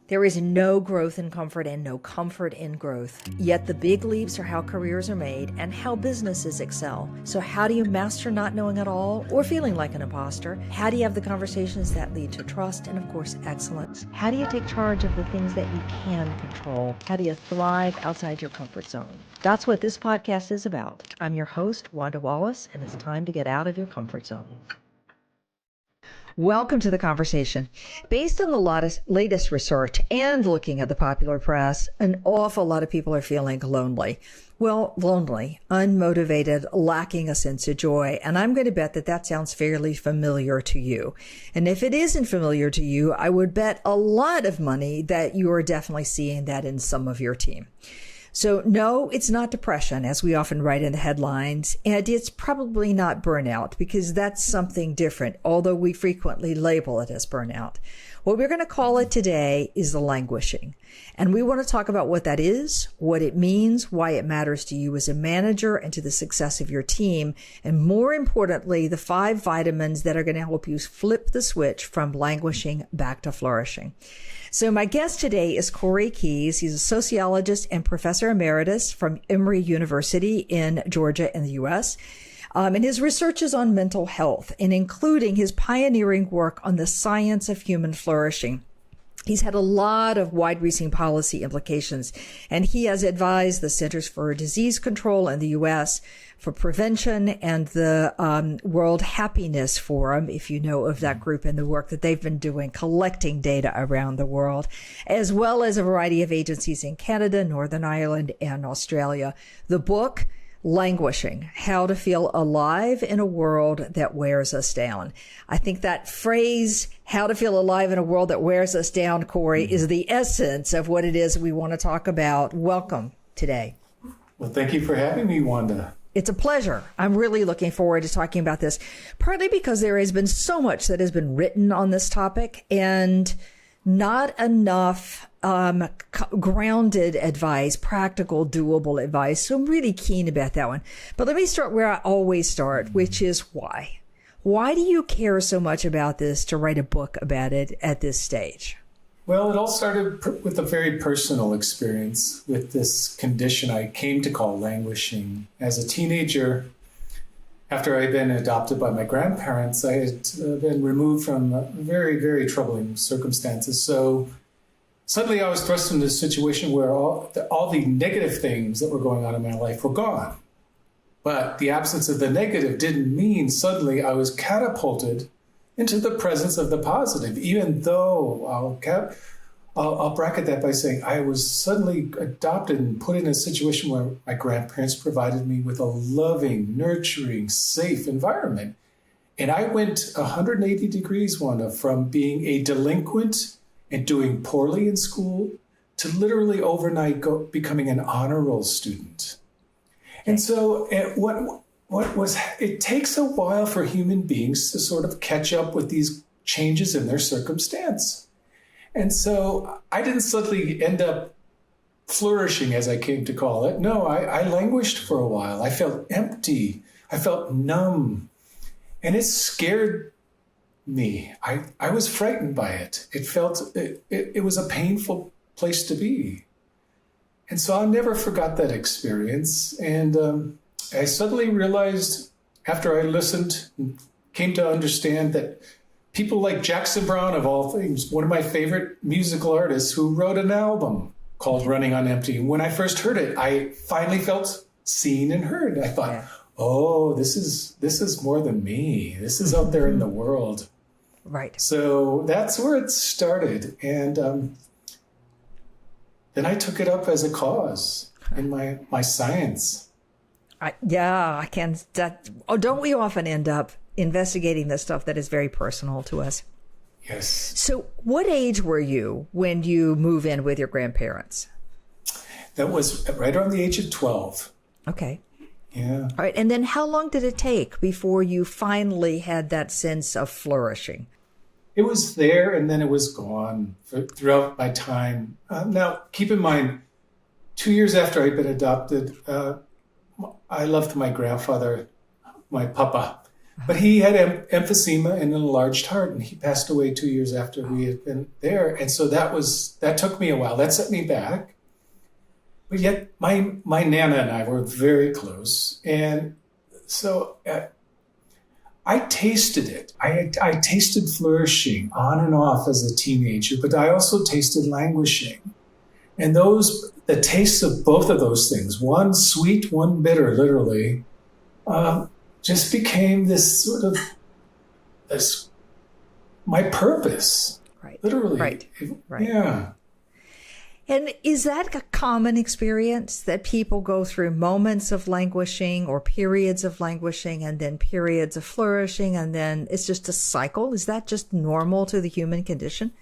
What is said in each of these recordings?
There is no growth in comfort and no comfort in growth. Yet the big leaps are how careers are made and how businesses excel. So how do you master not knowing at all or feeling like an imposter? How do you have the conversations that lead to trust and, of course, excellence? How do you take charge of the things that you can control? How do you thrive outside your comfort zone? That's what this podcast is about. I'm your host, Wanda Wallace, and it's time to get out of your comfort zone. Welcome to the conversation. Based on the latest research and looking at the popular press, an awful lot of people are feeling lonely. Well, lonely, unmotivated, lacking a sense of joy. And I'm going to bet that that sounds fairly familiar to you. And if it isn't familiar to you, I would bet a lot of money that you are definitely seeing that in some of your team. So no, it's not depression, as we often write in the headlines, and it's probably not burnout, because that's something different, although we frequently label it as burnout. What we're going to call it today is the languishing. And we want to talk about what that is, what it means, why it matters to you as a manager and to the success of your team, and more importantly, the 5 vitamins that are going to help you flip the switch from languishing back to flourishing. So my guest today is Corey Keyes. He's a sociologist and professor emeritus from Emory University in Georgia in the U.S. And his research is on mental health, and including his pioneering work on the science of human flourishing. He's had a lot of wide-reaching policy implications, and he has advised the Centers for Disease Control in the U.S. for prevention and the World Happiness Forum, if you know of that group and the work that they've been doing, collecting data around the world, as well as a variety of agencies in Canada, Northern Ireland, and Australia. The book, Languishing, How to Feel Alive in a World That Wears Us Down. I think that phrase, how to feel alive in a world that wears us down, Corey, is the essence of what it is we want to talk about. Welcome today. Well, thank you for having me, Wanda. It's a pleasure. I'm really looking forward to talking about this, partly because there has been so much that has been written on this topic and not enough grounded advice, practical, doable advice. So I'm really keen about that one. But let me start where I always start, which is why. Why do you care so much about this to write a book about it at this stage? Well, it all started with a very personal experience with this condition I came to call languishing. As a teenager, after I'd been adopted by my grandparents, I had been removed from very, very troubling circumstances. So suddenly I was thrust into a situation where all the negative things that were going on in my life were gone. But the absence of the negative didn't mean suddenly I was catapulted into the presence of the positive, even though I'll bracket that by saying I was suddenly adopted and put in a situation where my grandparents provided me with a loving, nurturing, safe environment. And I went 180 degrees, Wanda, from being a delinquent and doing poorly in school to literally overnight becoming an honor roll student. And so it takes a while for human beings to sort of catch up with these changes in their circumstance. And so I didn't suddenly end up flourishing, as I came to call it. No, I languished for a while. I felt empty. I felt numb. And it scared me. I was frightened by it. It was a painful place to be. And so I never forgot that experience. And I suddenly realized, after I listened and came to understand, that people like Jackson Browne, of all things, one of my favorite musical artists, who wrote an album called Running on Empty. And when I first heard it, I finally felt seen and heard. I thought, oh, this is more than me. This is out there in the world. Right. So that's where it started. And then I took it up as a cause in my science. I can. Don't we often end up investigating the stuff that is very personal to us? Yes. So what age were you when you move in with your grandparents? That was right around the age of 12. Okay. Yeah. All right. And then how long did it take before you finally had that sense of flourishing? It was there and then it was gone throughout my time. Now, keep in mind, 2 years after I'd been adopted, I loved my grandfather, my papa, But he had emphysema and an enlarged heart, and he passed away 2 years after we had been there. And so that took me a while. That set me back. But yet my Nana and I were very close. And so I tasted it. I tasted flourishing on and off as a teenager, but I also tasted languishing. And the tastes of both of those things, one sweet, one bitter, literally, just became my purpose. Right. Literally. Right. Yeah. And is that a common experience that people go through moments of languishing or periods of languishing and then periods of flourishing and then it's just a cycle? Is that just normal to the human condition?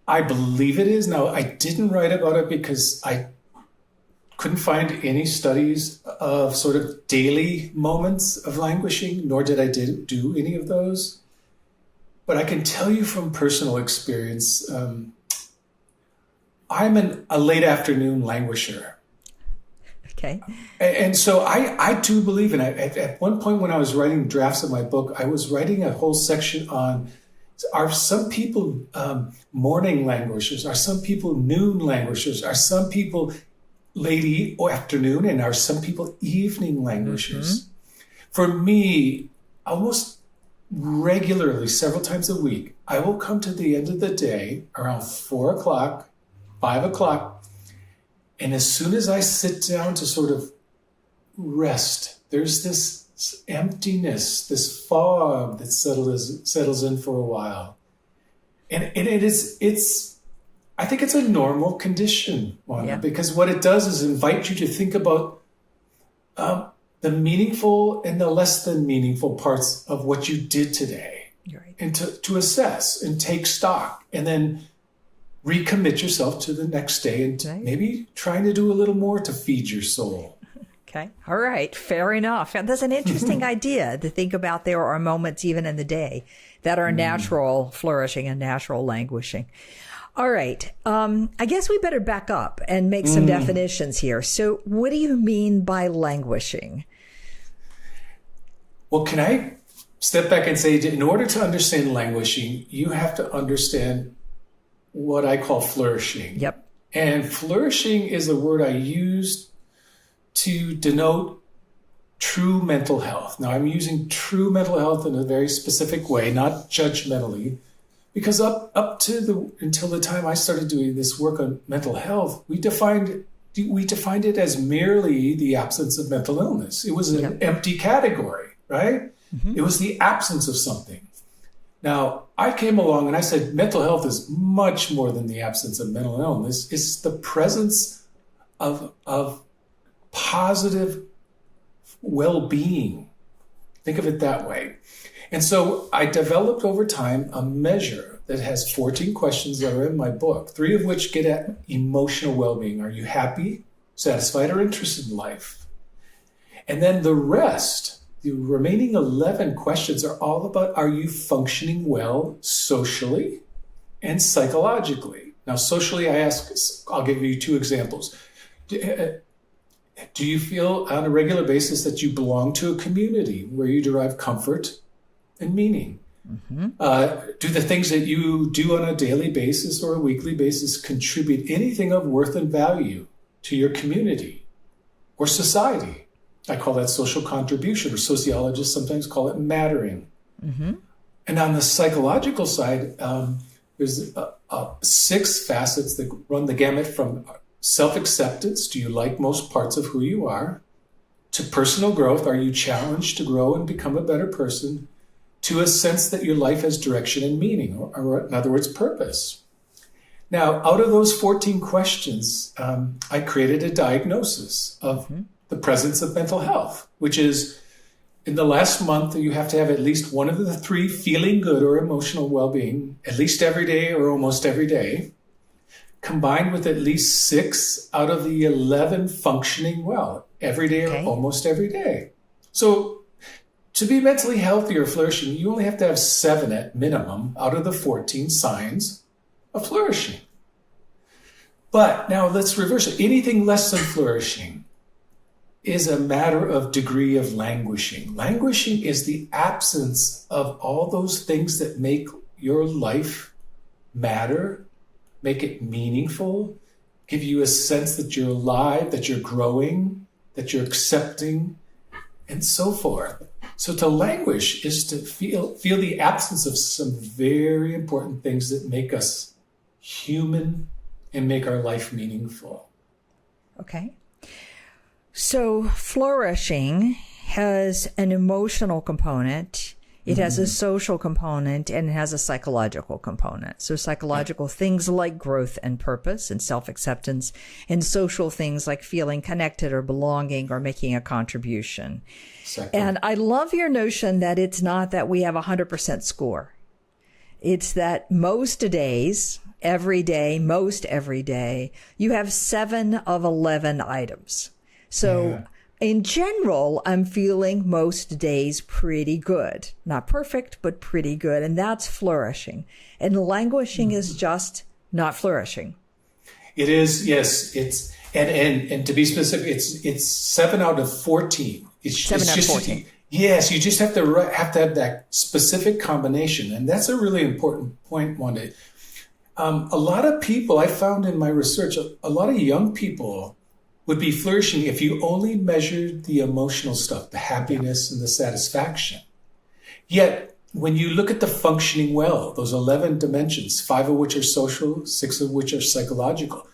I believe it is. Now, I didn't write about it because I couldn't find any studies of sort of daily moments of languishing, nor did I do any of those. But I can tell you from personal experience, I'm a late afternoon languisher. Okay. And so I do believe in it. At one point when I was writing drafts of my book, I was writing a whole section on, are some people morning languishers? Are some people noon languishers? Are some people late or afternoon? And are some people evening languishers? Mm-hmm. For me, almost regularly, several times a week, I will come to the end of the day around 4 o'clock, 5 o'clock. And as soon as I sit down to sort of rest, there's this emptiness, this fog that settles in for a while. And I think it's a normal condition, Wanda, because what it does is invite you to think about the meaningful and the less than meaningful parts of what you did today. Right. And to assess and take stock and then recommit yourself to the next day and maybe trying to do a little more to feed your soul. Okay. All right. Fair enough. And that's an interesting idea to think about. There are moments even in the day that are natural flourishing and natural languishing. All right. I guess we better back up and make some definitions here. So what do you mean by languishing? Well, can I step back and say, in order to understand languishing, you have to understand what I call flourishing. Yep. And flourishing is a word I use to denote true mental health. Now, I'm using true mental health in a very specific way, not judgmentally, because until the time I started doing this work on mental health, we defined it as merely the absence of mental illness. It was an empty category, right? Mm-hmm. It was the absence of something. Now, I came along and I said, mental health is much more than the absence of mental illness. It's the presence of positive well-being. Think of it that way. And so I developed over time a measure that has 14 questions that are in my book, 3 of which get at emotional well-being. Are you happy, satisfied, or interested in life? And then the rest, the remaining 11 questions are all about, are you functioning well socially and psychologically? Now, socially, I'll give you 2 examples. Do you feel on a regular basis that you belong to a community where you derive comfort and meaning? Mm-hmm. Do the things that you do on a daily basis or a weekly basis contribute anything of worth and value to your community or society? I call that social contribution, or sociologists sometimes call it mattering. Mm-hmm. And on the psychological side, there's 6 facets that run the gamut from self-acceptance. Do you like most parts of who you are? To personal growth. Are you challenged to grow and become a better person? To a sense that your life has direction and meaning, or in other words, purpose. Now, out of those 14 questions, I created a diagnosis of the presence of mental health, which is in the last month, you have to have at least one of the 3 feeling good or emotional well-being, at least every day or almost every day, combined with at least 6 out of the 11 functioning well, every day or almost every day. So to be mentally healthy or flourishing, you only have to have 7 at minimum out of the 14 signs of flourishing. But now let's reverse it. Anything less than flourishing is a matter of degree of languishing. Languishing is the absence of all those things that make your life matter, make it meaningful, give you a sense that you're alive, that you're growing, that you're accepting, and so forth. So to languish is to feel the absence of some very important things that make us human and make our life meaningful. Okay. So flourishing has an emotional component, it has a social component, and it has a psychological component. So psychological things like growth and purpose and self-acceptance, and social things like feeling connected or belonging or making a contribution. Exactly. And I love your notion that it's not that we have a 100% score. It's that most days, every day, most every day, you have 7 of 11 items. So in general, I'm feeling most days pretty good. Not perfect, but pretty good. And that's flourishing. And languishing is just not flourishing. It is, yes. It's and to be specific, it's 7 out of 14. It's 7 out of 14. Yes, you just have to have that specific combination. And that's a really important point, Wanda. A lot of people, I found in my research, a lot of young people would be flourishing if you only measured the emotional stuff, the happiness and the satisfaction. Yet, when you look at the functioning well, those 11 dimensions, 5 of which are social, 6 of which are psychological,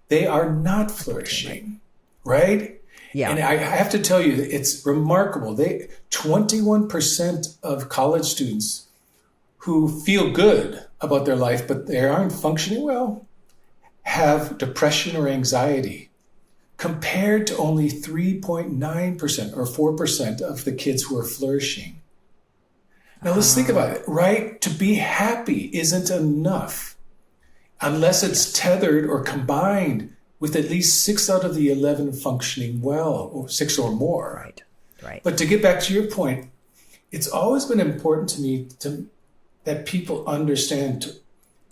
they are not flourishing, right? Yeah. And I have to tell you, it's remarkable. 21% of college students who feel good about their life, but they aren't functioning well, have depression or anxiety, compared to only 3.9% or 4% of the kids who are flourishing. Now let's think about it, right? To be happy isn't enough unless it's tethered or combined with at least 6 out of the 11 functioning well, or 6 or more. Right. But to get back to your point, it's always been important to me that people understand.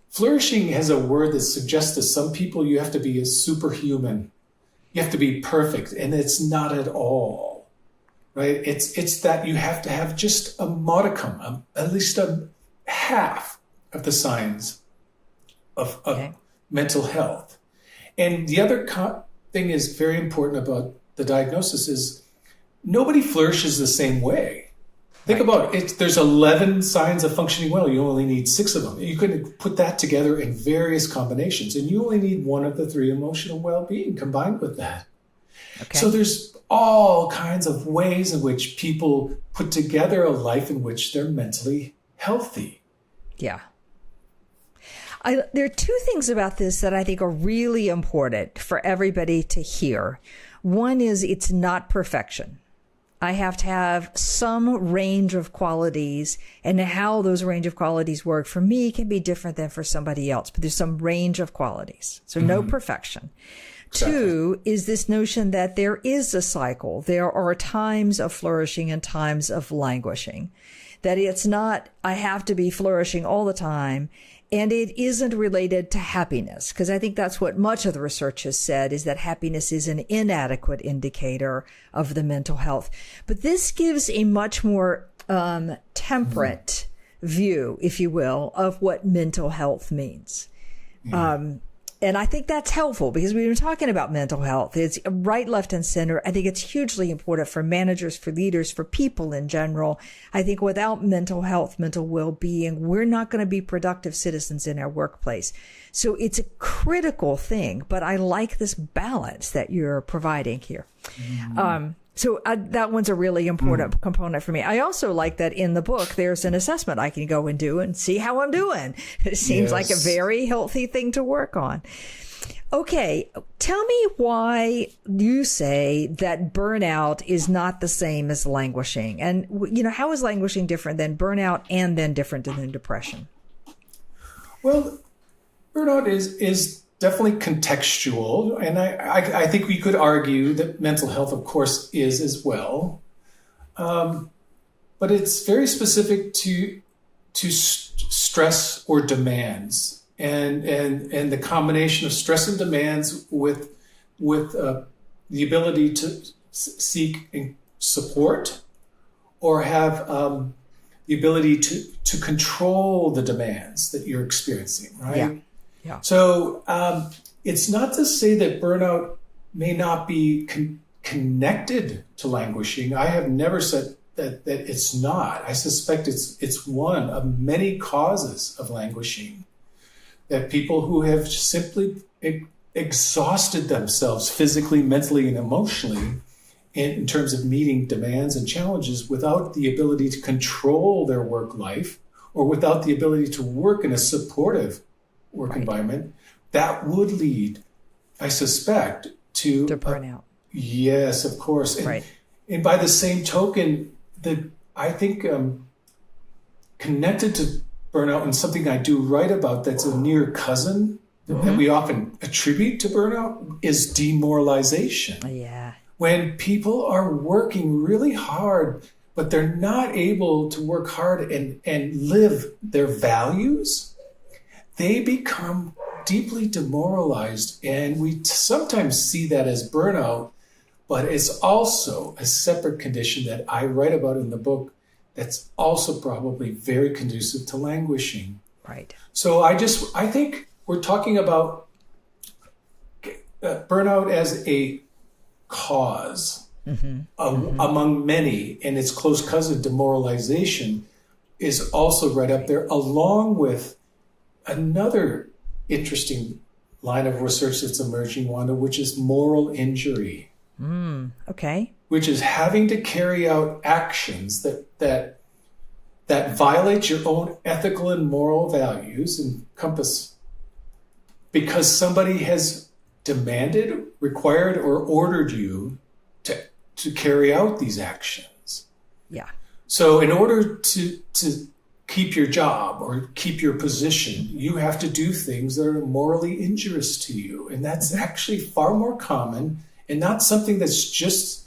Flourishing has a word that suggests to some people you have to be a superhuman. You have to be perfect, and it's not at all, right? It's that you have to have just a modicum, at least a half of the signs of mental health. And the other thing is very important about the diagnosis is nobody flourishes the same way. Think about it. There's 11 signs of functioning well. You only need 6 of them. You can put that together in various combinations, and you only need 1 of the 3 emotional well-being combined with that. Okay. So there's all kinds of ways in which people put together a life in which they're mentally healthy. Yeah. There are 2 things about this that I think are really important for everybody to hear. One is it's not perfection. I have to have some range of qualities, and how those range of qualities work for me can be different than for somebody else, but there's some range of qualities. So no perfection. Exactly. 2 is this notion that there is a cycle. There are times of flourishing and times of languishing. That it's not, I have to be flourishing all the time. And it isn't related to happiness, because I think that's what much of the research has said, is that happiness is an inadequate indicator of the mental health. But this gives a much more temperate view, if you will, of what mental health means. And I think that's helpful, because we've been talking about mental health. It's right, left, and center. I think it's hugely important for managers, for leaders, for people in general. I think without mental health, mental well-being, we're not going to be productive citizens in our workplace. So it's a critical thing, but I like this balance that you're providing here. So that one's a really important component for me. I also like that in the book, there's an assessment I can go and do and see how I'm doing. It seems like a very healthy thing to work on. Okay. Tell me why you say that burnout is not the same as languishing. And, how is languishing different than burnout and then different than depression? Well, burnout is definitely contextual, and I think we could argue that mental health, of course, is as well, but it's very specific to stress or demands, and the combination of stress and demands with the ability seek support or have the ability to control the demands that you're experiencing, right? Yeah. Yeah. So it's not to say that burnout may not be connected to languishing. I have never said that it's not. I suspect it's one of many causes of languishing. That people who have simply exhausted themselves physically, mentally, and emotionally in terms of meeting demands and challenges without the ability to control their work life or without the ability to work in a supportive work environment, that would lead, I suspect, to burnout. Yes, of course. And, and by the same token, I think connected to burnout and something I do write about that's a near cousin that we often attribute to burnout is demoralization. Yeah. When people are working really hard, but they're not able to work hard and live their values, they become deeply demoralized. And we sometimes see that as burnout, but it's also a separate condition that I write about in the book that's also probably very conducive to languishing. Right. So I think we're talking about burnout as a cause among many, and its close cousin, demoralization, is also right up there, along with another interesting line of research that's emerging, Wanda, which is moral injury. Okay. Which is having to carry out actions that violate your own ethical and moral values and compass because somebody has demanded, required, or ordered you to carry out these actions. Yeah. So in order to keep your job or keep your position, you have to do things that are morally injurious to you. And that's actually far more common and not something that's just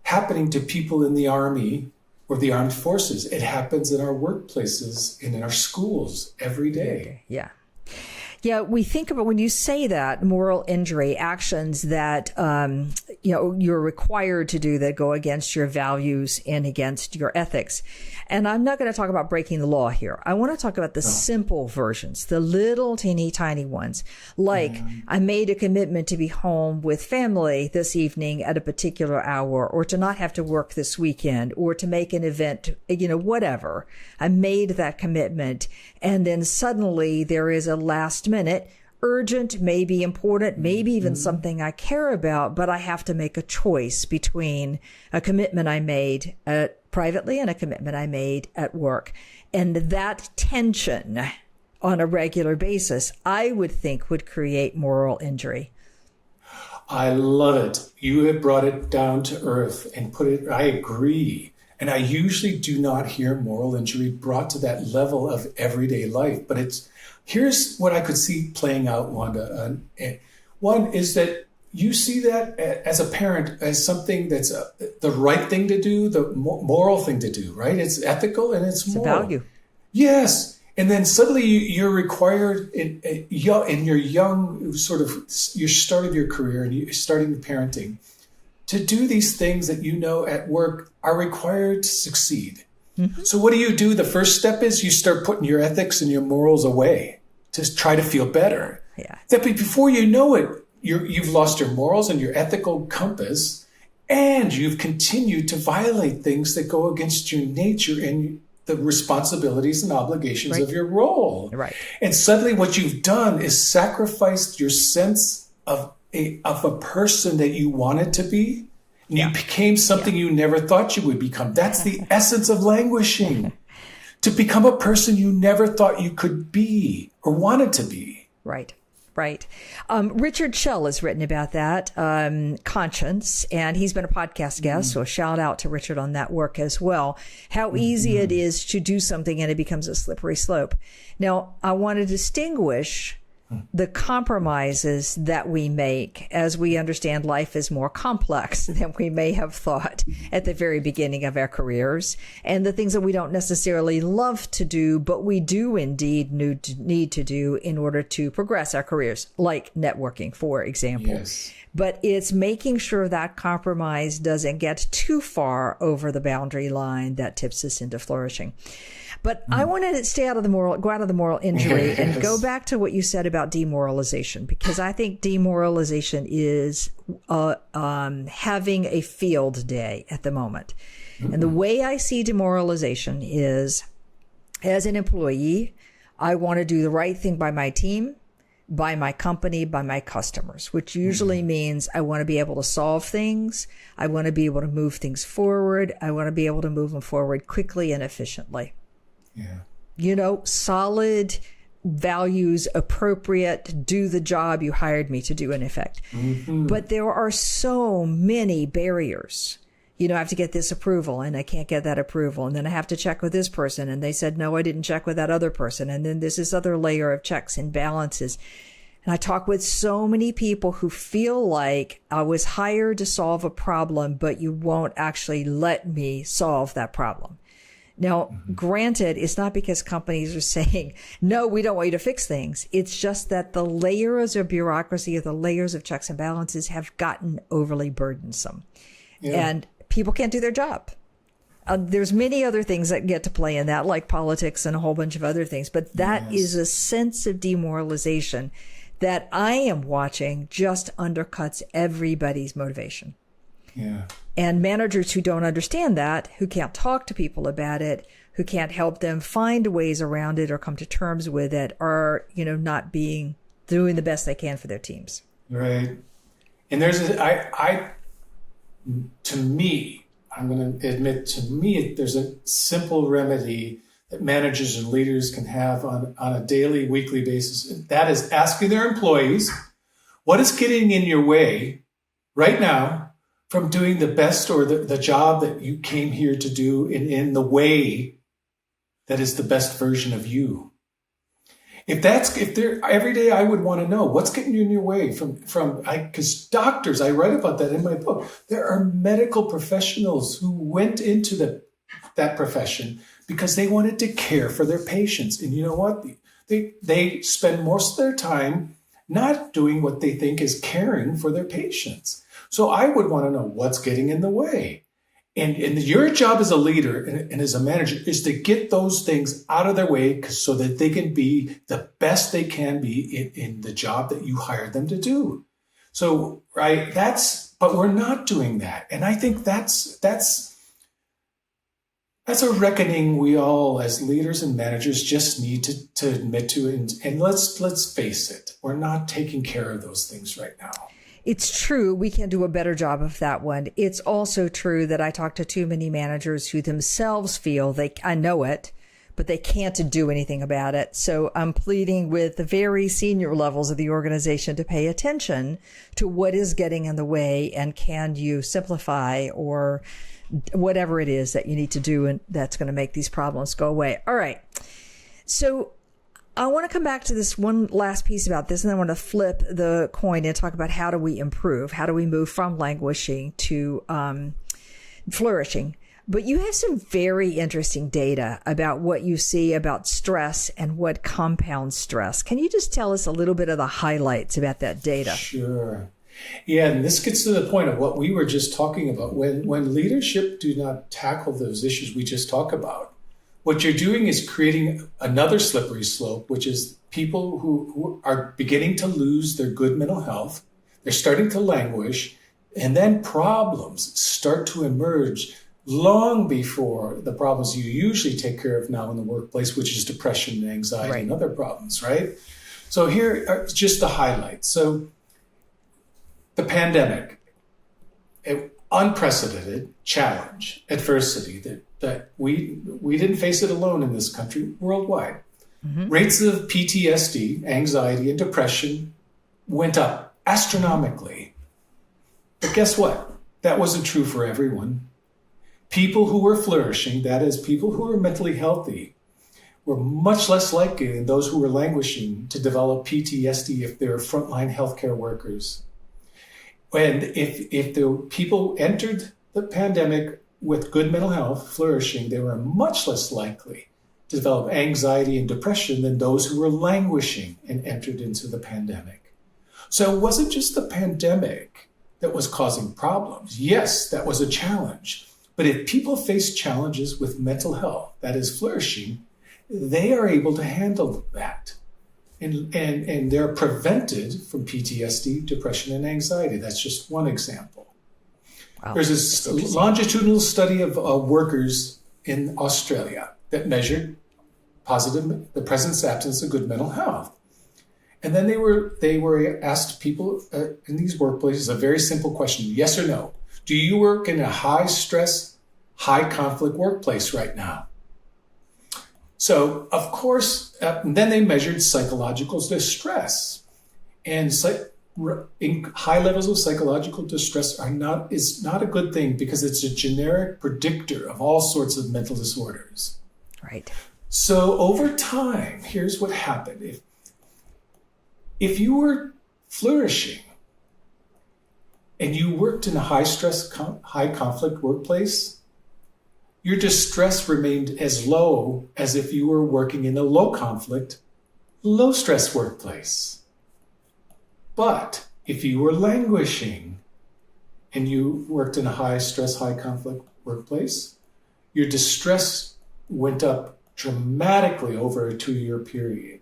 happening to people in the army or the armed forces. It happens in our workplaces and in our schools every day. Yeah. Yeah, we think about when you say that moral injury, actions that you're required to do that go against your values and against your ethics. And I'm not going to talk about breaking the law here. I want to talk about the simple versions, the little teeny tiny ones. Like I made a commitment to be home with family this evening at a particular hour, or to not have to work this weekend, or to make an event, whatever. I made that commitment. And then suddenly there is a last minute, urgent, maybe important, maybe even something I care about, but I have to make a choice between a commitment I made privately and a commitment I made at work. And that tension on a regular basis, I would think would create moral injury. I love it. You have brought it down to earth and put it, I agree. And I usually do not hear moral injury brought to that level of everyday life. But here's what I could see playing out, Wanda. One is that you see that as a parent as something that's the right thing to do, the moral thing to do, right? It's ethical and it's moral. It's a value. Yes. And then suddenly you're required in your young sort of your start of your career and you're starting parenting to do these things that at work are required to succeed. So what do? The first step is you start putting your ethics and your morals away to try to feel better. Yeah. That before you know it, you've lost your morals and your ethical compass, and you've continued to violate things that go against your nature and the responsibilities and obligations of your role. Right. And suddenly what you've done is sacrificed your sense of a person that you wanted to be. And you became something you never thought you would become. That's the essence of languishing. To become a person you never thought you could be or wanted to be. Right. Right. Richard Schell has written about that, conscience, and he's been a podcast guest. So a shout out to Richard on that work as well. How easy it is to do something and it becomes a slippery slope. Now, I want to distinguish the compromises that we make as we understand life is more complex than we may have thought at the very beginning of our careers, and the things that we don't necessarily love to do, but we do indeed need to do in order to progress our careers, like networking, for example. Yes. But it's making sure that compromise doesn't get too far over the boundary line that tips us into flourishing. But I wanted to go out of the moral injury and go back to what you said about demoralization, because I think demoralization is having a field day at the moment. And the way I see demoralization is, as an employee, I want to do the right thing by my team, by my company, by my customers, which usually means I want to be able to solve things. I want to be able to move things forward. I want to be able to move them forward quickly and efficiently. Yeah. Solid values, appropriate, do the job you hired me to do, in effect. But there are so many barriers. I have to get this approval and I can't get that approval. And then I have to check with this person. And they said, no, I didn't check with that other person. And then there's this other layer of checks and balances. And I talk with so many people who feel like I was hired to solve a problem, but you won't actually let me solve that problem. Now, granted, it's not because companies are saying, no, we don't want you to fix things. It's just that the layers of bureaucracy or the layers of checks and balances have gotten overly burdensome. Yeah. And people can't do their job. There's many other things that get to play in that, like politics and a whole bunch of other things. But that is a sense of demoralization that I am watching just undercuts everybody's motivation. Yeah. And managers who don't understand that, who can't talk to people about it, who can't help them find ways around it or come to terms with it, are, not doing the best they can for their teams. Right. And there's to me, I'm going to admit, there's a simple remedy that managers and leaders can have on a daily, weekly basis. And that is asking their employees, what is getting in your way right now from doing the best or the job that you came here to do in the way that is the best version of you? If every day I would want to know what's getting in your way because doctors, I write about that in my book. There are medical professionals who went into that profession because they wanted to care for their patients. And you know what? They spend most of their time not doing what they think is caring for their patients. So I would want to know what's getting in the way. And your job as a leader and as a manager is to get those things out of their way so that they can be the best they can be in the job that you hired them to do. So, right, but we're not doing that. And I think that's a reckoning we all as leaders and managers just need to admit to. And let's face it, we're not taking care of those things right now. It's true. We can do a better job of that one. It's also true that I talk to too many managers who themselves feel I know it, but they can't do anything about it. So I'm pleading with the very senior levels of the organization to pay attention to what is getting in the way, and can you simplify or whatever it is that you need to do, and that's going to make these problems go away. All right. So I want to come back to this one last piece about this, and then I want to flip the coin and talk about how do we improve? How do we move from languishing to flourishing? But you have some very interesting data about what you see about stress and what compounds stress. Can you just tell us a little bit of the highlights about that data? Sure. Yeah, and this gets to the point of what we were just talking about. When leadership do not tackle those issues we just talked about, what you're doing is creating another slippery slope, which is people who are beginning to lose their good mental health. They're starting to languish, and then problems start to emerge long before the problems you usually take care of now in the workplace, which is depression and anxiety and other problems, right? So here are just the highlights. So the pandemic, an unprecedented challenge, adversity that we didn't face it alone in this country, worldwide. Mm-hmm. Rates of PTSD, anxiety, and depression went up astronomically. But guess what? That wasn't true for everyone. People who were flourishing, that is, people who were mentally healthy, were much less likely than those who were languishing to develop PTSD if they're frontline healthcare workers. And if the people entered the pandemic with good mental health, flourishing, they were much less likely to develop anxiety and depression than those who were languishing and entered into the pandemic. So it wasn't just the pandemic that was causing problems. Yes, that was a challenge. But if people face challenges with mental health, that is flourishing, they are able to handle that. And they're prevented from PTSD, depression, and anxiety. That's just one example. Wow. There's this longitudinal study of workers in Australia that measured the presence absence of good mental health. And then they were asked people in these workplaces a very simple question, yes or no. Do you work in a high stress, high conflict workplace right now? So, of course, then they measured psychological distress. And in high levels of psychological distress is not a good thing because it's a generic predictor of all sorts of mental disorders. Right. So over time, here's what happened. If you were flourishing and you worked in a high stress, high conflict workplace, your distress remained as low as if you were working in a low conflict, low stress workplace. But if you were languishing and you worked in a high stress, high conflict workplace, your distress went up dramatically over a 2-year period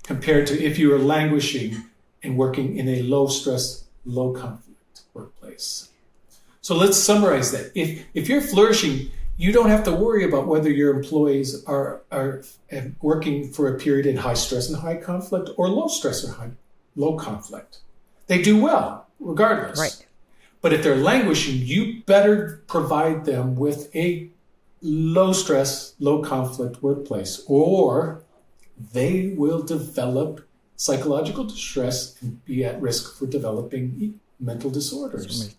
compared to if you were languishing and working in a low stress, low conflict workplace. So let's summarize that. If you're flourishing, you don't have to worry about whether your employees are working for a period in high stress and high conflict or low stress or low conflict. They do well, regardless. Right. But if they're languishing, you better provide them with a low stress, low conflict workplace, or they will develop psychological distress and be at risk for developing mental disorders.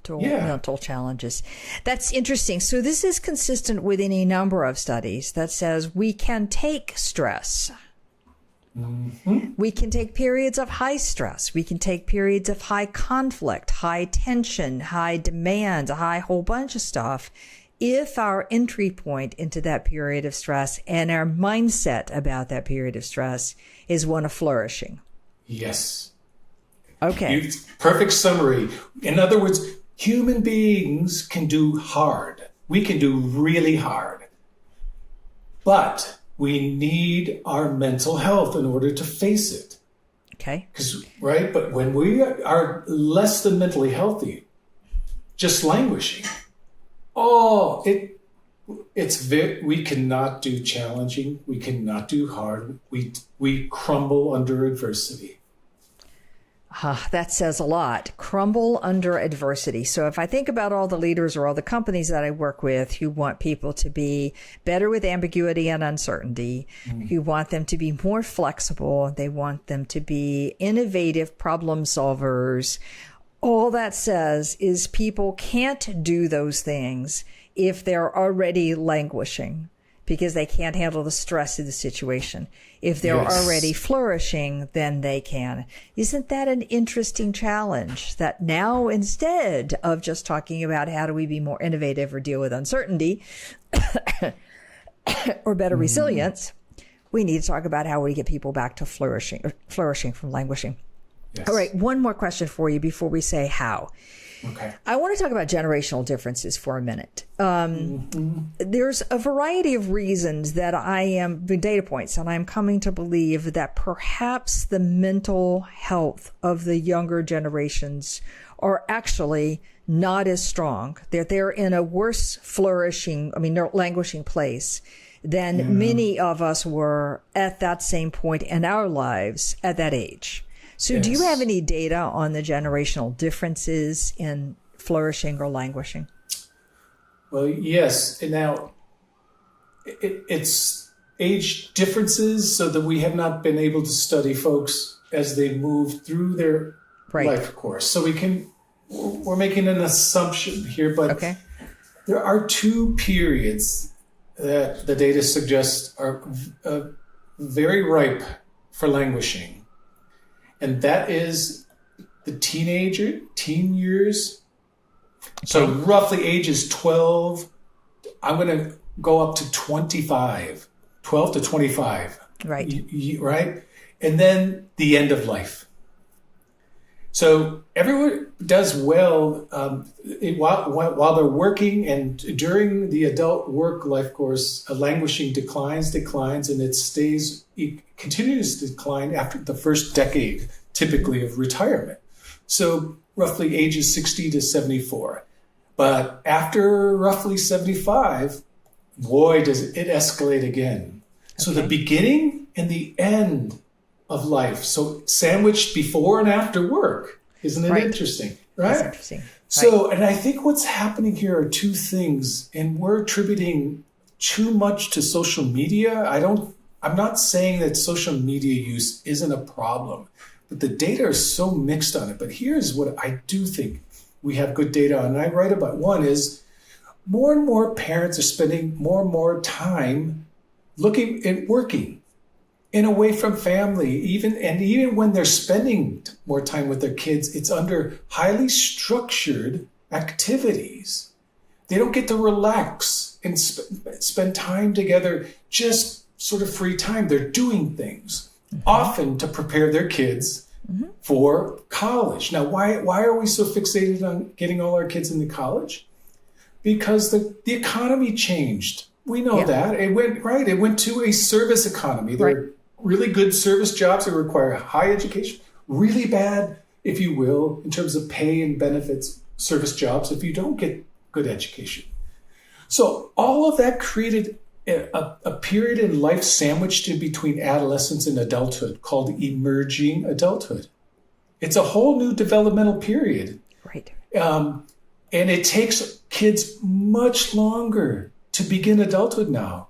Mental challenges. That's interesting. So this is consistent with any number of studies that says we can take stress. Mm-hmm. We can take periods of high stress. We can take periods of high conflict, high tension, high demand, a whole bunch of stuff. If our entry point into that period of stress and our mindset about that period of stress is one of flourishing. Yes. Okay. Perfect summary. In other words, human beings can do hard. We can do really hard. But we need our mental health in order to face it. Okay. Right? But when we are less than mentally healthy, just languishing, we cannot do challenging. We cannot do hard. We crumble under adversity. That says a lot. Crumble under adversity. So if I think about all the leaders or all the companies that I work with who want people to be better with ambiguity and uncertainty, who want them to be more flexible, they want them to be innovative problem solvers, all that says is people can't do those things if they're already languishing because they can't handle the stress of the situation. If they're already flourishing, then they can. Isn't that an interesting challenge that now instead of just talking about how do we be more innovative or deal with uncertainty or better resilience, we need to talk about how we get people back to flourishing from languishing. Yes. All right, one more question for you before we say how. Okay. I want to talk about generational differences for a minute. There's a variety of reasons that data points, and I'm coming to believe that perhaps the mental health of the younger generations are actually not as strong. They're in a worse languishing place than many of us were at that same point in our lives at that age. So do you have any data on the generational differences in flourishing or languishing? Well, yes. And now it's age differences so that we have not been able to study folks as they move through their life course. So we're making an assumption here, but there are two periods that the data suggests are very ripe for languishing. And that is the teen years. So roughly ages 12, I'm going to go up to 25, 12 to 25. Right. Right? And then the end of life. So everyone does well while they're working, and during the adult work life course, languishing declines, and it continues to decline after the first decade, typically, of retirement. So roughly ages 60 to 74. But after roughly 75, boy, does it escalate again. So the beginning and the end of life. So sandwiched before and after work. Isn't it interesting? Right? That's interesting. So, and I think what's happening here are two things, and we're attributing too much to social media. I'm not saying that social media use isn't a problem, but the data are so mixed on it. But here's what I do think we have good data on, and I write about. One is more and more parents are spending more and more time looking and working and away from family, even when they're spending more time with their kids, it's under highly structured activities. They don't get to relax and spend time together, just sort of free time. They're doing things, often to prepare their kids for college. Now, why are we so fixated on getting all our kids into college? Because the economy changed. We know that. It went to a service economy. There are really good service jobs that require high education, really bad, if you will, in terms of pay and benefits, service jobs if you don't get good education. So all of that created a period in life sandwiched in between adolescence and adulthood called emerging adulthood. It's a whole new developmental period. Right. And it takes kids much longer to begin adulthood now.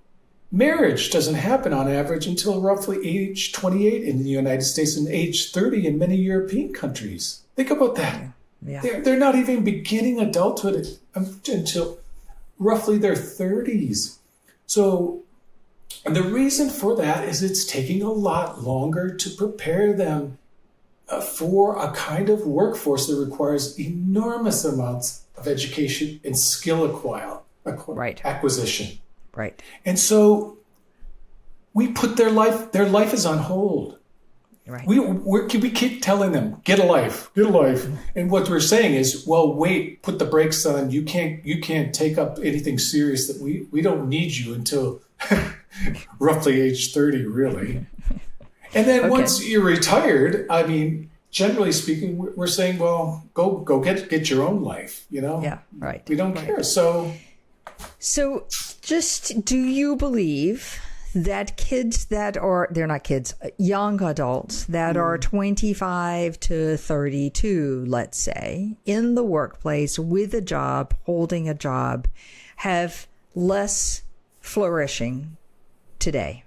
Marriage doesn't happen on average until roughly age 28 in the United States and age 30 in many European countries. Think about that. Yeah. They're not even beginning adulthood until roughly their 30s. So, and the reason for that is it's taking a lot longer to prepare them for a kind of workforce that requires enormous amounts of education and skill acquisition. Right. And so we put their life is on hold. Right. We keep telling them, get a life. And what we're saying is, well, wait, put the brakes on. You can't take up anything serious that we don't need you until roughly age 30, really. And then once you're retired, I mean, generally speaking, we're saying, well, go get your own life, you know? Yeah, right. We don't care. So just, do you believe that kids they're not kids, young adults that are 25 to 32, let's say, in the workplace with a job, holding a job, have less flourishing today?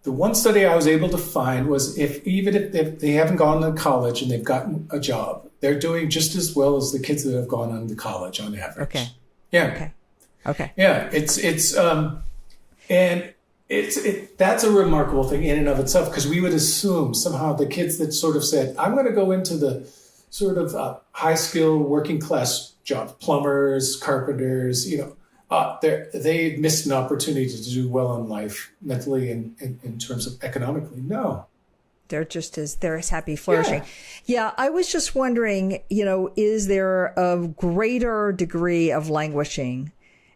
The one study I was able to find was even if they haven't gone to college and they've gotten a job, they're doing just as well as the kids that have gone on to college on average. Okay. Yeah. Okay. Yeah. That's a remarkable thing in and of itself, because we would assume somehow the kids that sort of said, I'm going to go into the sort of high skill working class jobs, plumbers, carpenters, they missed an opportunity to do well in life mentally and in terms of economically. No. They're as happy flourishing. Yeah, I was just wondering, is there a greater degree of languishing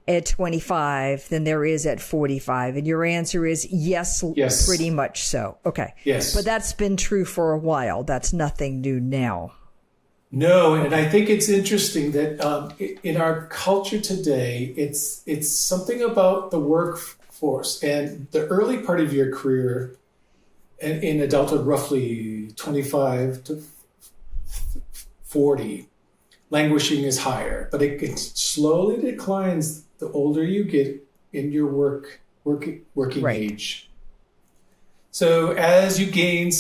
at 25 than there is at 45? And your answer is yes, pretty much so. Okay. Yes. But that's been true for a while. That's nothing new now. No, and I think it's interesting that in our culture today, it's something about the workforce and the early part of your career in adulthood, roughly 25 to 40, languishing is higher, but it slowly declines the older you get in your working age. So as you gain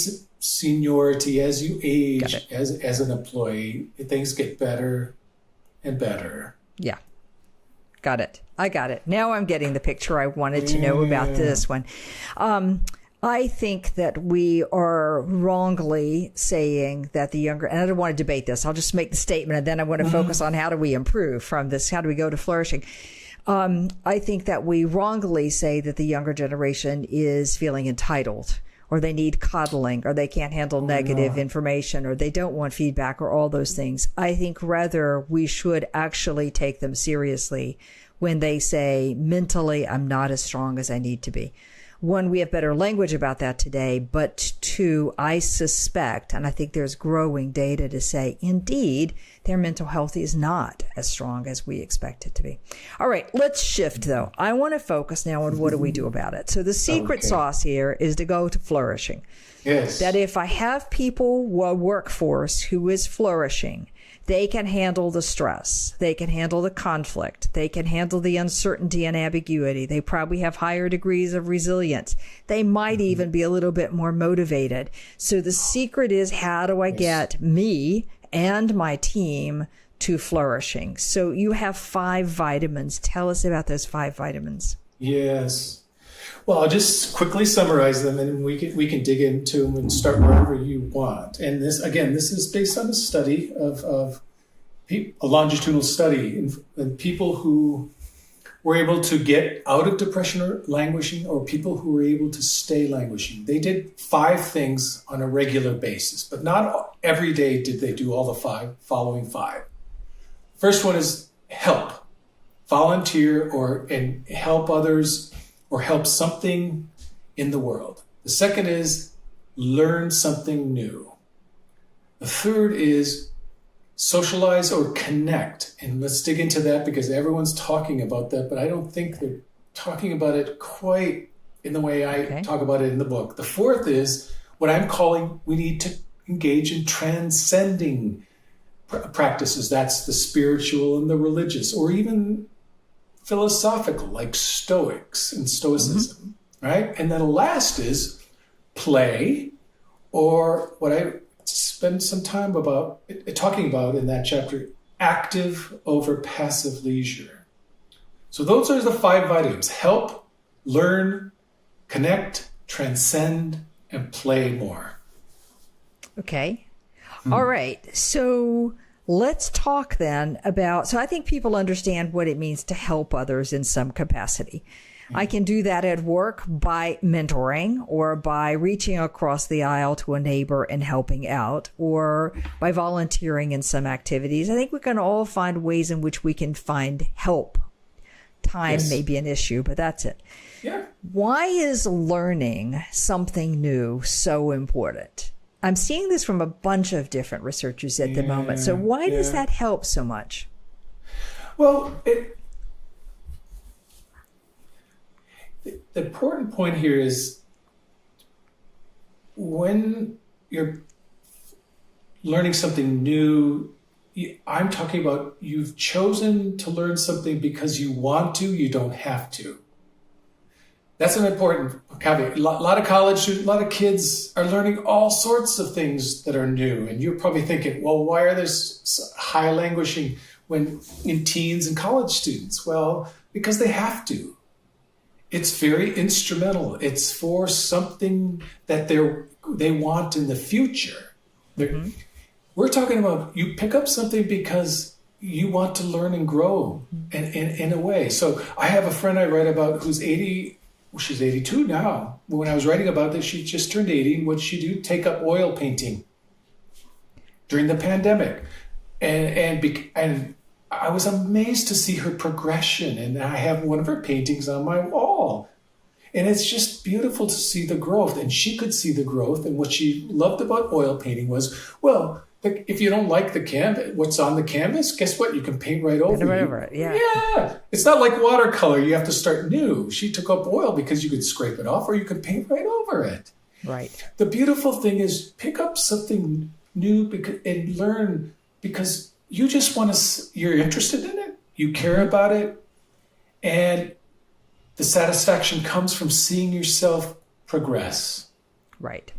seniority, as you age as an employee, things get better and better. Yeah. Got it. I got it. Now I'm getting the picture I wanted to know about this one. I think that we are wrongly saying that the younger, and I don't want to debate this. I'll just make the statement and then I want to focus on how do we improve from this? How do we go to flourishing? I think that we wrongly say that the younger generation is feeling entitled, or they need coddling, or they can't handle negative information, or they don't want feedback, or all those things. I think rather we should actually take them seriously when they say, mentally, I'm not as strong as I need to be. One, we have better language about that today, but two, I suspect, and I think there's growing data to say, indeed, their mental health is not as strong as we expect it to be. All right, let's shift though. I want to focus now on what do we do about it. So the secret sauce here is to go to flourishing. Yes. That if I have people, a workforce who is flourishing, they can handle the stress. They can handle the conflict. They can handle the uncertainty and ambiguity. They probably have higher degrees of resilience. They might even be a little bit more motivated. So the secret is, how do I get me and my team to flourishing? So you have 5 vitamins. Tell us about those 5 vitamins. Yes. Well, I'll just quickly summarize them, and we can dig into them and start wherever you want. And this is based on a study of a longitudinal study in people who were able to get out of depression or languishing, or people who were able to stay languishing. They did 5 things on a regular basis, but not every day did they do all the following 5. First one is help, volunteer and help others, or help something in the world. The second is learn something new. The third is socialize or connect. And let's dig into that, because everyone's talking about that, but I don't think they're talking about it quite in the way I talk about it in the book. The fourth is what I'm calling, we need to engage in transcending practices. That's the spiritual and the religious, or even philosophical, like Stoics and Stoicism, right? And then the last is play, or what I spend some time talking about in that chapter, active over passive leisure. So those are the 5 vitamins: help, learn, connect, transcend, and play more. Okay. All right. So let's talk then about, so I think people understand what it means to help others in some capacity. I can do that at work by mentoring, or by reaching across the aisle to a neighbor and helping out, or by volunteering in some activities. I think we can all find ways in which we can find help. Time may be an issue, but that's it. Yeah. Why is learning something new so important? I'm seeing this from a bunch of different researchers at the moment. So why does that help so much? Well, the important point here is, when you're learning something new, I'm talking about you've chosen to learn something because you want to, you don't have to. That's an important caveat. A lot of college students, a lot of kids are learning all sorts of things that are new. And you're probably thinking, well, why are there high languishing in teens and college students? Well, because they have to. It's very instrumental. It's for something that they want in the future. We're talking about, you pick up something because you want to learn and grow in a way. So I have a friend I write about who's 80. She's 82 now. When I was writing about this, she just turned 80. What'd she do? Take up oil painting during the pandemic. And I was amazed to see her progression. And I have one of her paintings on my wall. And it's just beautiful to see the growth. And she could see the growth. And what she loved about oil painting was, well, if you don't like the canvas, what's on the canvas, guess what? You can paint right over it. Yeah. It's not like watercolor. You have to start new. She took up oil because you could scrape it off, or you could paint right over it. Right. The beautiful thing is, pick up something new and learn, because you just want to, you're interested in it. You care about it. And the satisfaction comes from seeing yourself progress. Right.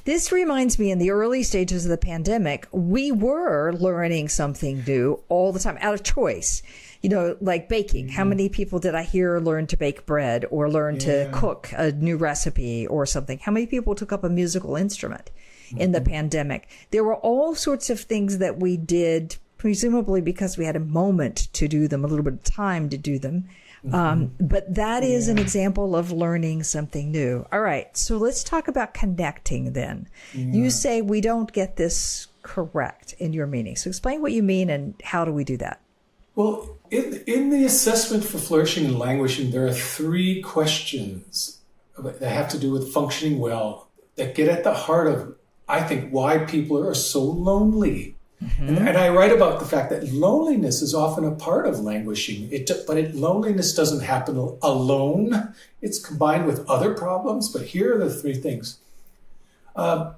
This reminds me, in the early stages of the pandemic, we were learning something new all the time out of choice. Like baking. How many people did I hear learn to bake bread or learn to cook a new recipe or something? How many people took up a musical instrument in the pandemic? There were all sorts of things that we did, presumably because we had a moment to do them, a little bit of time to do them. But that is an example of learning something new. All right. So let's talk about connecting then. You say we don't get this correct in your meaning. So explain what you mean and how do we do that? Well, in the assessment for flourishing and languishing, there are 3 questions that have to do with functioning well that get at the heart of, I think, why people are so lonely. And I write about the fact that loneliness is often a part of languishing, but loneliness doesn't happen alone. It's combined with other problems, but here are the 3 things. A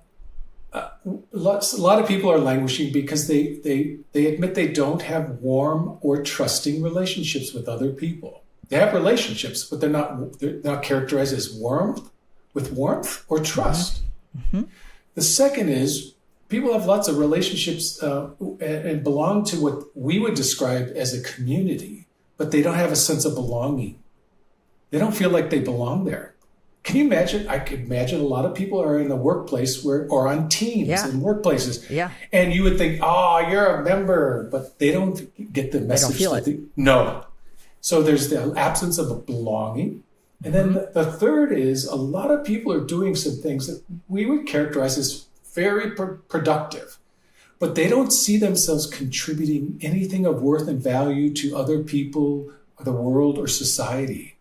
lot of people are languishing because they admit they don't have warm or trusting relationships with other people. They have relationships, but they're not characterized as warmth or trust. The second is, people have lots of relationships and belong to what we would describe as a community, but they don't have a sense of belonging. They don't feel like they belong there. Can you imagine? I could imagine a lot of people are in the workplace or on teams in workplaces. Yeah. And you would think, you're a member, but they don't get the message. They don't feel it. No. So there's the absence of a belonging. And then the third is a lot of people are doing some things that we would characterize as very productive, but they don't see themselves contributing anything of worth and value to other people, or the world, or society.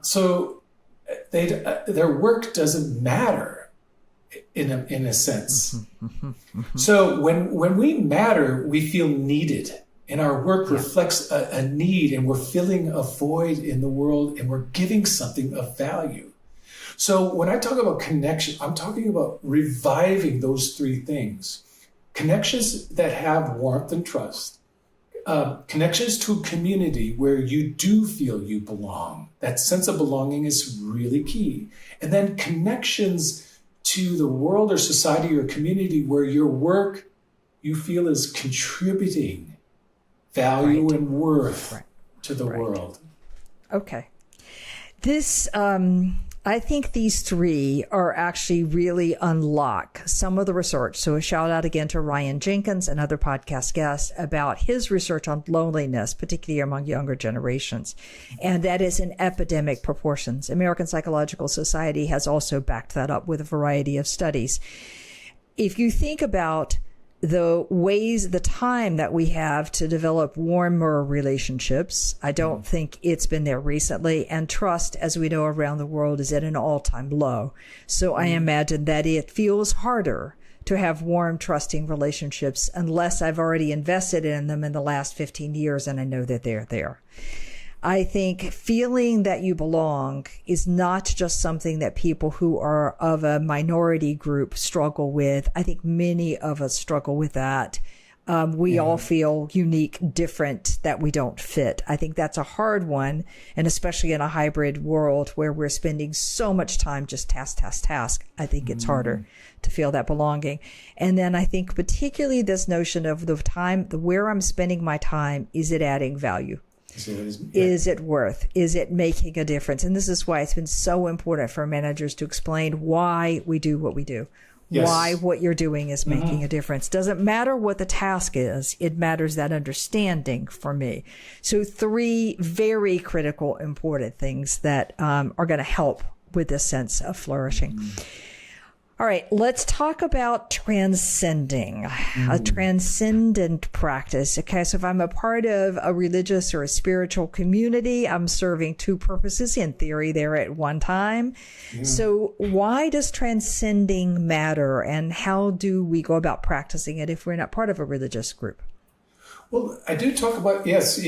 So their work doesn't matter in a sense. So when we matter, we feel needed, and our work reflects a need, and we're filling a void in the world, and we're giving something of value. So when I talk about connection, I'm talking about reviving those 3 things. Connections that have warmth and trust. Connections to a community where you do feel you belong. That sense of belonging is really key. And then connections to the world or society or community where your work you feel is contributing value and worth to the world. Okay. This, I think these 3 are actually really unlock some of the research. So a shout out again to Ryan Jenkins, another podcast guest, about his research on loneliness, particularly among younger generations. And that is in epidemic proportions. American Psychological Society has also backed that up with a variety of studies. If you think about the time that we have to develop warmer relationships, I don't think it's been there recently. And trust, as we know around the world, is at an all-time low. So I imagine that it feels harder to have warm, trusting relationships unless I've already invested in them in the last 15 years and I know that they're there. I think feeling that you belong is not just something that people who are of a minority group struggle with. I think many of us struggle with that. We all feel unique, different, that we don't fit. I think that's a hard one. And especially in a hybrid world where we're spending so much time just task. I think it's harder to feel that belonging. And then I think particularly this notion of the time, where I'm spending my time, is it adding value? Is it worth? Is it making a difference? And this is why it's been so important for managers to explain why we do what we do. Yes. Why what you're doing is making a difference. Doesn't matter what the task is. It matters that understanding for me. So 3 very critical, important things that are going to help with this sense of flourishing. All right, let's talk about transcending, a transcendent practice. Okay, so if I'm a part of a religious or a spiritual community, I'm serving 2 purposes in theory there at one time. So why does transcending matter, and how do we go about practicing it if we're not part of a religious group? Well, I do talk about, yes,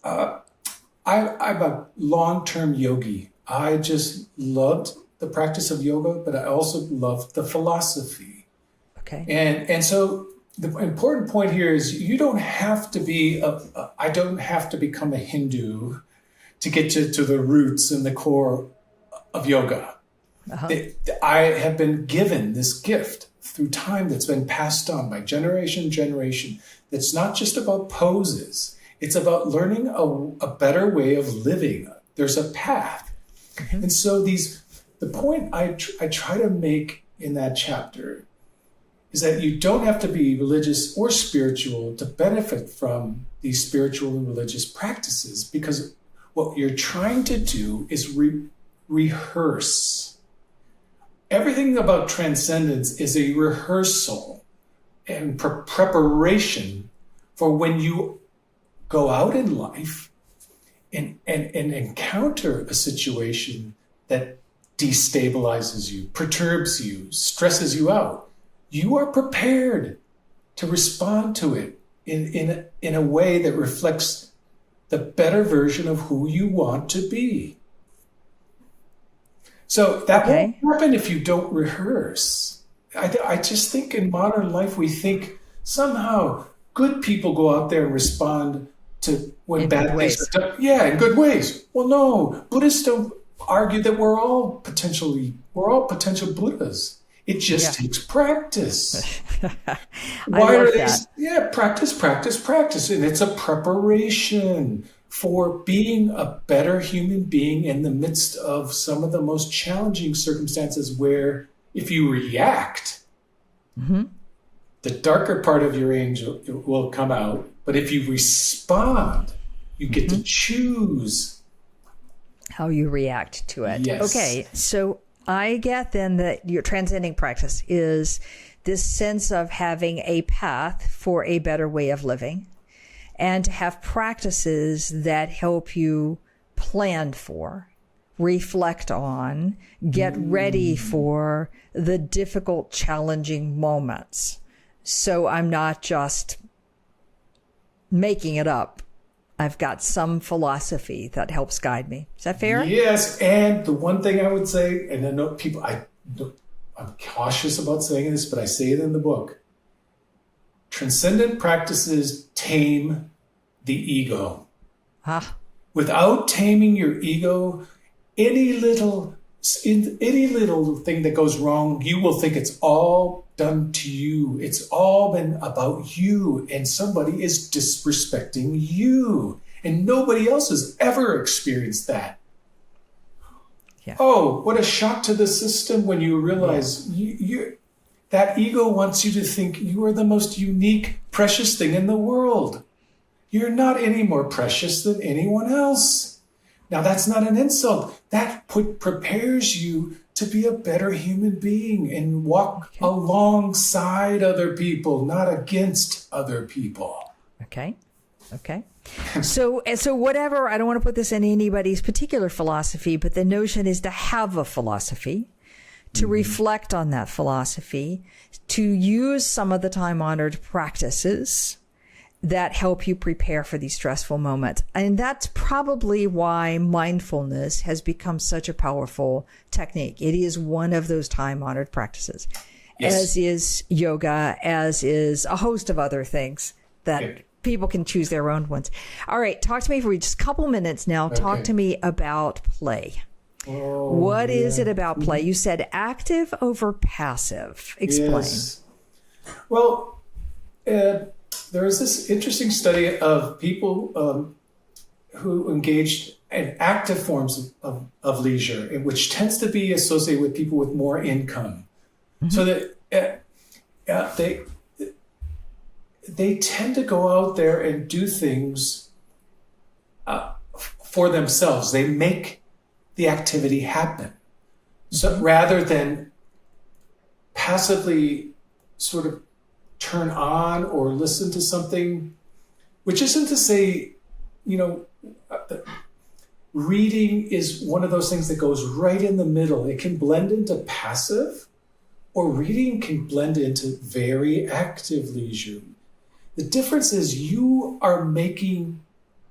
I'm a long-term yogi. I just loved the practice of yoga, but I also love the philosophy. Okay. And so the important point here is you don't have to be, I don't have to become a Hindu to get to the roots and the core of yoga. I have been given this gift through time that's been passed on by generation to generation. That's not just about poses. It's about learning a better way of living. There's a path. And so the point I try to make in that chapter is that you don't have to be religious or spiritual to benefit from these spiritual and religious practices, because what you're trying to do is rehearse. Everything about transcendence is a rehearsal and preparation for when you go out in life and encounter a situation that destabilizes you, perturbs you, stresses you out. You are prepared to respond to it in a way that reflects the better version of who you want to be. So that won't happen if you don't rehearse. I just think in modern life, we think somehow good people go out there and respond to when bad things are done. Yeah, in good ways. Well, no, Buddhists don't argue that we're all potential Buddhas. It just takes practice. Why are they? Yeah, practice. And it's a preparation for being a better human being in the midst of some of the most challenging circumstances where if you react, the darker part of your angel will come out. But if you respond, you get to choose how you react to it. Yes. Okay, so I get then that your transcending practice is this sense of having a path for a better way of living and to have practices that help you plan for, reflect on, get ready for the difficult, challenging moments. So I'm not just making it up. I've got some philosophy that helps guide me. Is that fair? Yes. And the one thing I would say, and I know people, I'm cautious about saying this, but I say it in the book. Transcendent practices tame the ego. Without taming your ego, any little thing that goes wrong, you will think it's all done to you. It's all been about you, and somebody is disrespecting you, and nobody else has ever experienced that. Yeah. Oh, what a shock to the system when you realize that ego wants you to think you are the most unique, precious thing in the world. You're not any more precious than anyone else. Now, that's not an insult. That prepares you to be a better human being and walk alongside other people, not against other people. Okay. So whatever, I don't want to put this in anybody's particular philosophy, but the notion is to have a philosophy, to reflect on that philosophy, to use some of the time-honored practices that help you prepare for these stressful moments. And that's probably why mindfulness has become such a powerful technique. It is one of those time-honored practices, as is yoga, as is a host of other things that people can choose their own ones. All right, talk to me for just a couple minutes now. Talk to me about play. What is it about play? You said active over passive. Explain. Yes. Well, there was this interesting study of people who engaged in active forms of leisure, which tends to be associated with people with more income. So that they tend to go out there and do things for themselves. They make the activity happen. So rather than passively sort of turn on or listen to something, which isn't to say, reading is one of those things that goes right in the middle. It can blend into passive, or reading can blend into very active leisure. The difference is you are making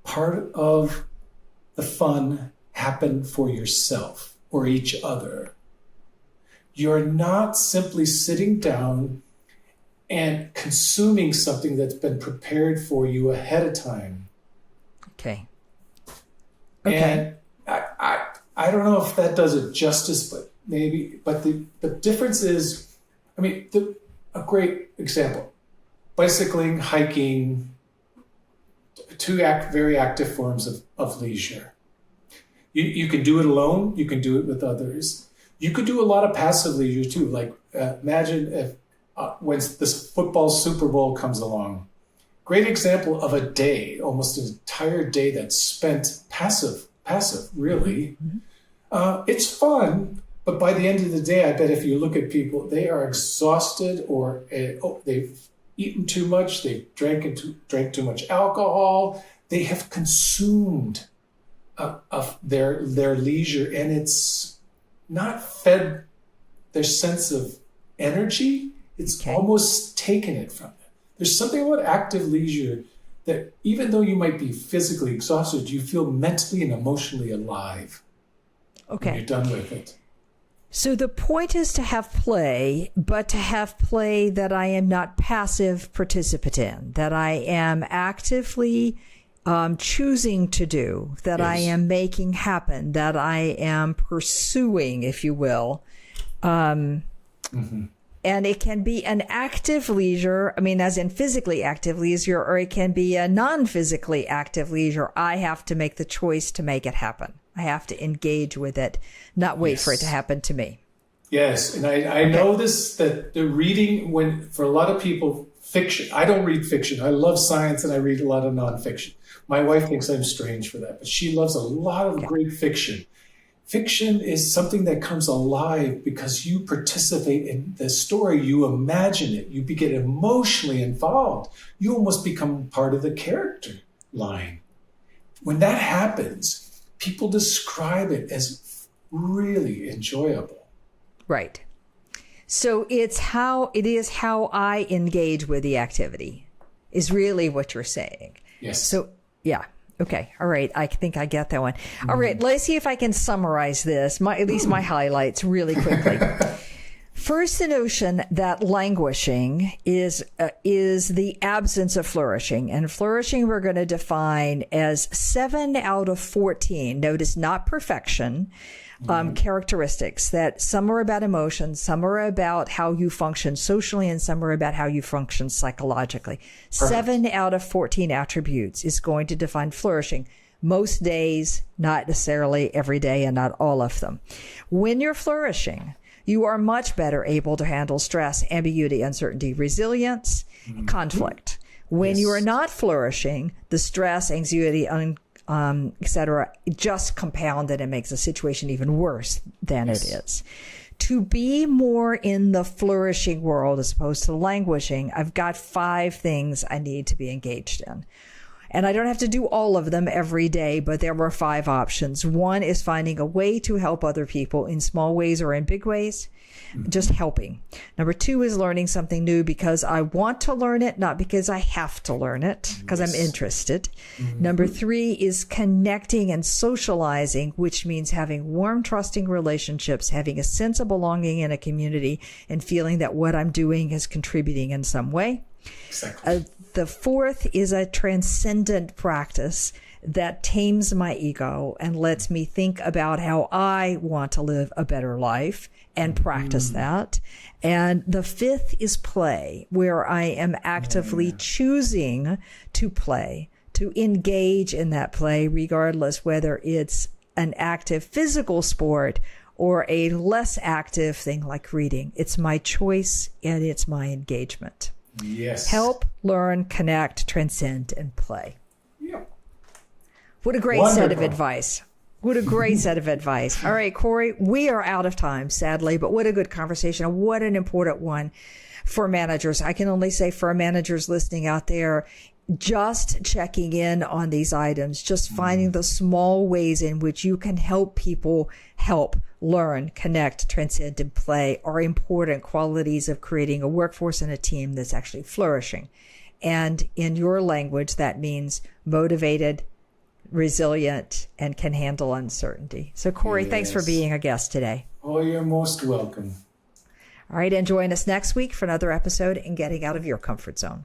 part of the fun happen for yourself or each other. You're not simply sitting down and consuming something that's been prepared for you ahead of time. Okay. And I don't know if that does it justice, but maybe, but the difference is, I mean, a great example, bicycling, hiking, two very active forms of leisure. You can do it alone. You can do it with others. You could do a lot of passive leisure too. Like imagine if when this football Super Bowl comes along, great example of a day, almost an entire day that's spent passive, really. It's fun, but by the end of the day, I bet if you look at people, they are exhausted or they've eaten too much, they've drank too much alcohol, they have consumed of their leisure, and it's not fed their sense of energy. It's almost taken it from them. There's something about active leisure that even though you might be physically exhausted, you feel mentally and emotionally alive when you're done with it. So the point is to have play, but to have play that I am not passive participant in, that I am actively choosing to do, that I am making happen, that I am pursuing, if you will. And it can be an active leisure, I mean, as in physically active leisure, or it can be a non-physically active leisure. I have to make the choice to make it happen. I have to engage with it, not wait for it to happen to me. Yes, and I know this, that the reading, for a lot of people, fiction, I don't read fiction. I love science and I read a lot of nonfiction. My wife thinks I'm strange for that, but she loves a lot of great fiction. Fiction is something that comes alive because you participate in the story, you imagine it, you get emotionally involved. You almost become part of the character line. When that happens, people describe it as really enjoyable. Right. So it is how I engage with the activity is really what you're saying. Yes. So, yeah. Okay. All right. I think I get that one. All right. Let's see if I can summarize this, at least my highlights really quickly. First, the notion that languishing is the absence of flourishing. And flourishing we're going to define as 7 out of 14. Notice not perfection. Characteristics that some are about emotions, some are about how you function socially, and some are about how you function psychologically. Perfect. 7 out of 14 attributes is going to define flourishing. Most days, not necessarily every day, and not all of them. When you're flourishing, you are much better able to handle stress, ambiguity, uncertainty, resilience, conflict. When you are not flourishing, the stress, anxiety, etc., just compounded and makes the situation even worse than it is. To be more in the flourishing world as opposed to languishing, I've got 5 things I need to be engaged in. And I don't have to do all of them every day, but there were 5 options. 1 is finding a way to help other people in small ways or in big ways, just helping. Number 2 is learning something new because I want to learn it, not because I have to learn it, because I'm interested. Number 3 is connecting and socializing, which means having warm, trusting relationships, having a sense of belonging in a community, and feeling that what I'm doing is contributing in some way. Exactly. The 4th is a transcendent practice that tames my ego and lets me think about how I want to live a better life and practice that. And the 5th is play, where I am actively choosing to play, to engage in that play, regardless whether it's an active physical sport or a less active thing like reading. It's my choice and it's my engagement. Yes. Help, learn, connect, transcend, and play. Yep. What a great set of advice. What a great set of advice. All right, Corey, we are out of time, sadly, but what a good conversation. And what an important one for managers. I can only say for managers listening out there, just checking in on these items, just finding the small ways in which you can help people help, learn, connect, transcend, and play are important qualities of creating a workforce and a team that's actually flourishing. And in your language, that means motivated, resilient, and can handle uncertainty. So, Corey, thanks for being a guest today. Oh, you're most welcome. All right, and join us next week for another episode in Getting Out of Your Comfort Zone.